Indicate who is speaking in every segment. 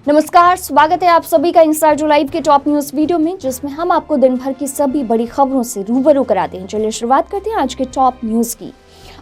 Speaker 1: नमस्कार, स्वागत है आप सभी का इंस्टार जो लाइव के टॉप न्यूज वीडियो में, जिसमें हम आपको दिन भर की सभी बड़ी खबरों से रूबरू कराते हैं। चलिए शुरुआत करते हैं आज के टॉप न्यूज की।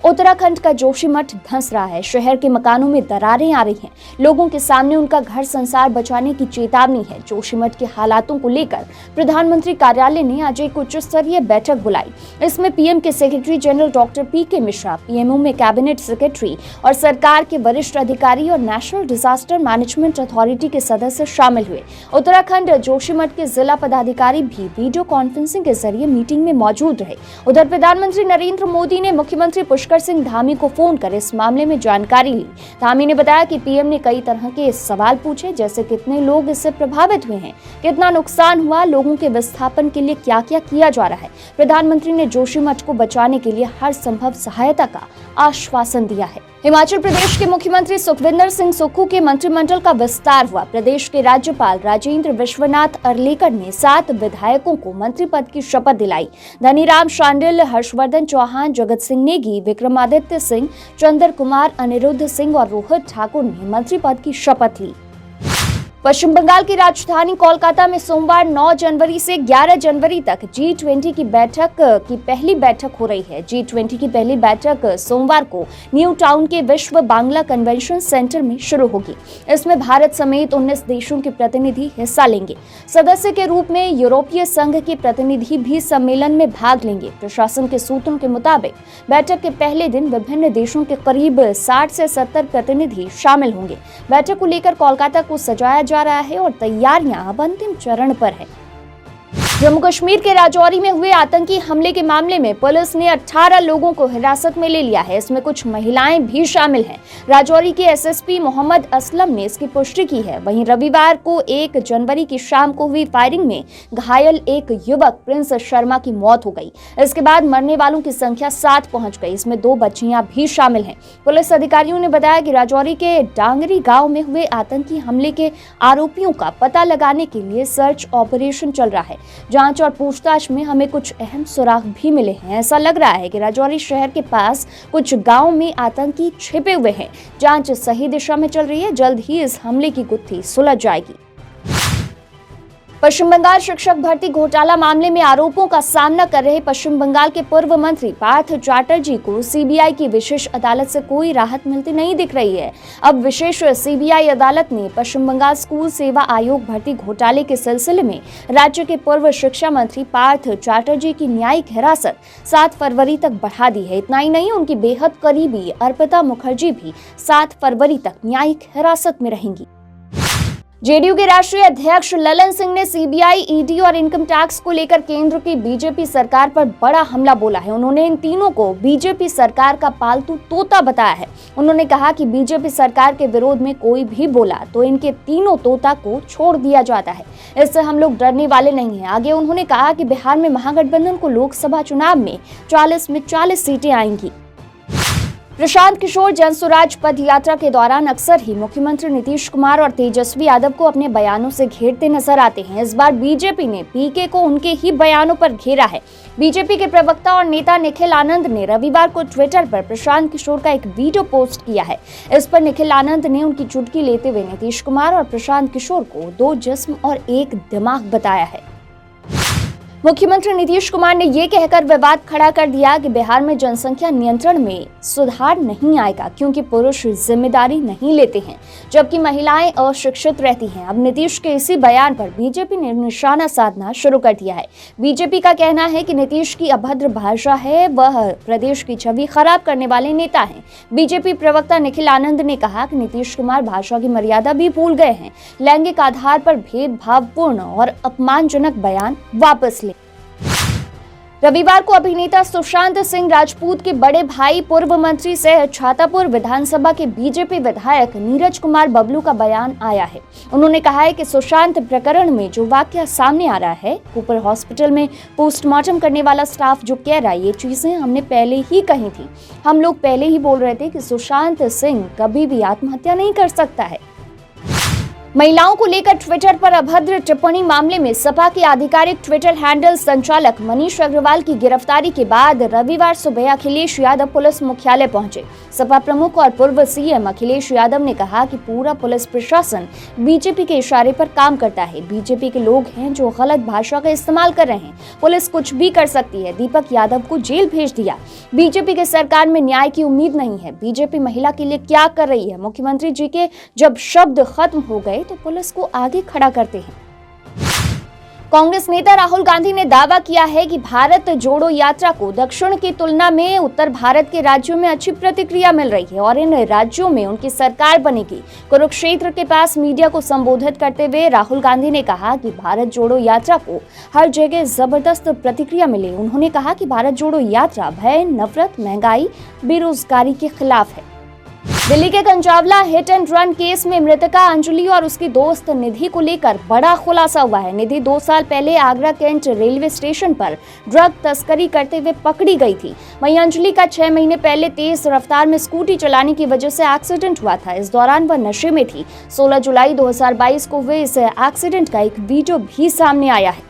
Speaker 1: उत्तराखंड का जोशीमठ धंस रहा है। शहर के मकानों में दरारें आ रही हैं। लोगों के सामने उनका घर संसार बचाने की चेतावनी है। जोशीमठ के हालातों को लेकर प्रधानमंत्री कार्यालय ने आज एक उच्च स्तरीय बैठक बुलाई। इसमें पीएम के सेक्रेटरी जनरल डॉक्टर पीके मिश्रा, पीएमओ में कैबिनेट सेक्रेटरी और सरकार के वरिष्ठ अधिकारी और नेशनल डिजास्टर मैनेजमेंट अथॉरिटी के सदस्य शामिल हुए। उत्तराखंड जोशीमठ के जिला पदाधिकारी भी वीडियो कॉन्फ्रेंसिंग के जरिए मीटिंग में मौजूद रहे। उधर प्रधानमंत्री नरेंद्र मोदी ने मुख्यमंत्री पुष्कर सिंह धामी को फोन कर इस मामले में जानकारी ली। धामी ने बताया कि पीएम ने कई तरह के सवाल पूछे, जैसे कितने लोग इससे प्रभावित हुए हैं, कितना नुकसान हुआ, लोगों के विस्थापन के लिए क्या क्या किया जा रहा है। प्रधानमंत्री ने जोशीमठ को बचाने के लिए हर संभव सहायता का आश्वासन दिया है। हिमाचल प्रदेश के मुख्यमंत्री सुखविंदर सिंह सुक्खू के मंत्रिमंडल का विस्तार हुआ। प्रदेश के राज्यपाल राजेंद्र विश्वनाथ अर्लेकर ने 7 विधायकों को मंत्री पद की शपथ दिलाई। धनीराम शांडिल, हर्षवर्धन चौहान, जगत सिंह नेगी, विक्रमादित्य सिंह, चंद्र कुमार, अनिरुद्ध सिंह और रोहित ठाकुर ने मंत्री पद की शपथ ली। पश्चिम बंगाल की राजधानी कोलकाता में सोमवार 9 जनवरी से 11 जनवरी तक G20 की पहली बैठक हो रही है। G20 की पहली बैठक सोमवार को न्यू टाउन के विश्व बांग्ला कन्वेंशन सेंटर में शुरू होगी। इसमें भारत समेत 19 देशों के प्रतिनिधि हिस्सा लेंगे। सदस्य के रूप में यूरोपीय संघ के प्रतिनिधि भी सम्मेलन में भाग लेंगे। प्रशासन के सूत्रों के मुताबिक बैठक के पहले दिन विभिन्न देशों के करीब 60 से 70 प्रतिनिधि शामिल होंगे। बैठक को लेकर कोलकाता को सजाया जा रहा है और तैयारियां अब अंतिम चरण पर है। जम्मू कश्मीर के राजौरी में हुए आतंकी हमले के मामले में पुलिस ने 18 लोगों को हिरासत में ले लिया है। इसमें कुछ महिलाएं भी शामिल हैं। राजौरी के एसएसपी मोहम्मद असलम ने इसकी पुष्टि की है। वहीं रविवार को 1 जनवरी की शाम को हुई फायरिंग में घायल एक युवक प्रिंस शर्मा की मौत हो गई। इसके बाद मरने वालों की संख्या 7 पहुंच गई। इसमें 2 बच्चियां भी शामिल हैं। पुलिस अधिकारियों ने बताया कि राजौरी के डांगरी गाँव में हुए आतंकी हमले के आरोपियों का पता लगाने के लिए सर्च ऑपरेशन चल रहा है। जांच और पूछताछ में हमें कुछ अहम सुराग भी मिले हैं। ऐसा लग रहा है कि राजौरी शहर के पास कुछ गांवों में आतंकी छिपे हुए हैं। जांच सही दिशा में चल रही है। जल्द ही इस हमले की गुत्थी सुलझ जाएगी। पश्चिम बंगाल शिक्षक भर्ती घोटाला मामले में आरोपों का सामना कर रहे पश्चिम बंगाल के पूर्व मंत्री पार्थ चैटर्जी को सीबीआई की विशेष अदालत से कोई राहत मिलती नहीं दिख रही है। अब विशेष सीबीआई अदालत ने पश्चिम बंगाल स्कूल सेवा आयोग भर्ती घोटाले के सिलसिले में राज्य के पूर्व शिक्षा मंत्री पार्थ चैटर्जी की न्यायिक हिरासत 7 फरवरी तक बढ़ा दी है। इतना ही नहीं, उनकी बेहद करीबी अर्पिता मुखर्जी भी 7 फरवरी तक न्यायिक हिरासत में रहेंगी। जेडीयू के राष्ट्रीय अध्यक्ष ललन सिंह ने सीबीआई, ईडी और इनकम टैक्स को लेकर केंद्र की बीजेपी सरकार पर बड़ा हमला बोला है। उन्होंने इन तीनों को बीजेपी सरकार का पालतू तोता बताया है। उन्होंने कहा कि बीजेपी सरकार के विरोध में कोई भी बोला तो इनके तीनों तोता को छोड़ दिया जाता है। इससे हम लोग डरने वाले नहीं हैं। आगे उन्होंने कहा कि बिहार में महागठबंधन को लोकसभा चुनाव में 40 में 40 सीटें आएंगी। प्रशांत किशोर जनसुराज पद यात्रा के दौरान अक्सर ही मुख्यमंत्री नीतीश कुमार और तेजस्वी यादव को अपने बयानों से घेरते नजर आते हैं। इस बार बीजेपी ने पीके को उनके ही बयानों पर घेरा है। बीजेपी के प्रवक्ता और नेता निखिल आनंद ने रविवार को ट्विटर पर प्रशांत किशोर का एक वीडियो पोस्ट किया है। इस पर निखिल आनंद ने उनकी चुटकी लेते हुए नीतीश कुमार और प्रशांत किशोर को 2 जिस्म और 1 दिमाग बताया है। मुख्यमंत्री नीतीश कुमार ने ये कहकर विवाद खड़ा कर दिया कि बिहार में जनसंख्या नियंत्रण में सुधार नहीं आएगा क्योंकि पुरुष जिम्मेदारी नहीं लेते हैं, जबकि महिलाएं अशिक्षित रहती हैं। अब नीतीश के इसी बयान पर बीजेपी ने निशाना साधना शुरू कर दिया है। बीजेपी का कहना है कि नीतीश की अभद्र भाषा है, वह प्रदेश की छवि खराब करने वाले नेता हैं। बीजेपी प्रवक्ता निखिल आनंद ने कहा कि नीतीश कुमार भाषा की मर्यादा भी भूल गए हैं। लैंगिक आधार पर भेदभावपूर्ण और अपमानजनक बयान वापस ले। रविवार को अभिनेता सुशांत सिंह राजपूत के बड़े भाई पूर्व मंत्री सह छातापुर विधानसभा के बीजेपी विधायक नीरज कुमार बबलू का बयान आया है। उन्होंने कहा है कि सुशांत प्रकरण में जो वाकया सामने आ रहा है, कूपर हॉस्पिटल में पोस्टमार्टम करने वाला स्टाफ जो कह रहा है, ये चीजें हमने पहले ही कही थी। हम लोग पहले ही बोल रहे थे कि सुशांत सिंह कभी भी आत्महत्या नहीं कर सकता है। महिलाओं को लेकर ट्विटर पर अभद्र टिप्पणी मामले में सपा के आधिकारिक ट्विटर हैंडल संचालक मनीष अग्रवाल की गिरफ्तारी के बाद रविवार सुबह अखिलेश यादव पुलिस मुख्यालय पहुंचे। सपा प्रमुख और पूर्व सीएम अखिलेश यादव ने कहा कि पूरा पुलिस प्रशासन बीजेपी के इशारे पर काम करता है। बीजेपी के लोग हैं जो गलत भाषा का इस्तेमाल कर रहे हैं। पुलिस कुछ भी कर सकती है। दीपक यादव को जेल भेज दिया। बीजेपी के सरकार में न्याय की उम्मीद नहीं है। बीजेपी महिला के लिए क्या कर रही है? मुख्यमंत्री जी के जब शब्द खत्म हो गए तो पुलिस को आगे खड़ा करते हैं। कांग्रेस नेता राहुल गांधी ने दावा किया है कि भारत जोड़ो यात्रा को दक्षिण की तुलना में उत्तर भारत के राज्यों में अच्छी प्रतिक्रिया मिल रही है और इन राज्यों में उनकी सरकार बनेगी। कुरुक्षेत्र के पास मीडिया को संबोधित करते हुए राहुल गांधी ने कहा कि भारत जोड़ो यात्रा को हर जगह जबरदस्त प्रतिक्रिया मिली। उन्होंने कहा कि भारत जोड़ो यात्रा भय, नफरत, महंगाई, बेरोजगारी के खिलाफ है। दिल्ली के कंचावला हिट एंड रन केस में मृतका अंजलि और उसकी दोस्त निधि को लेकर बड़ा खुलासा हुआ है। निधि 2 साल पहले आगरा कैंट रेलवे स्टेशन पर ड्रग तस्करी करते हुए पकड़ी गई थी। वहीं अंजलि का 6 महीने पहले तेज रफ्तार में स्कूटी चलाने की वजह से एक्सीडेंट हुआ था। इस दौरान वह नशे में थी। 16 जुलाई 2022 को हुए इस एक्सीडेंट का एक वीडियो भी सामने आया है।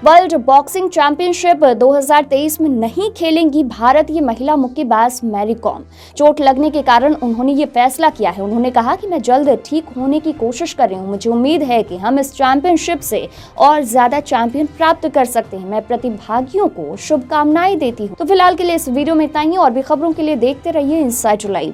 Speaker 1: वर्ल्ड बॉक्सिंग चैंपियनशिप 2023 में नहीं खेलेंगी भारतीय महिला मुक्केबाज मैरी कॉम। चोट लगने के कारण उन्होंने ये फैसला किया है। उन्होंने कहा कि मैं जल्द ठीक होने की कोशिश कर रही हूँ। मुझे उम्मीद है कि हम इस चैंपियनशिप से और ज्यादा चैंपियन प्राप्त कर सकते हैं। मैं प्रतिभागियों को शुभकामनाएं देती हूँ। तो फिलहाल के लिए इस वीडियो में इतना ही। और भी खबरों के लिए देखते रहिए इनसाइड लाइव।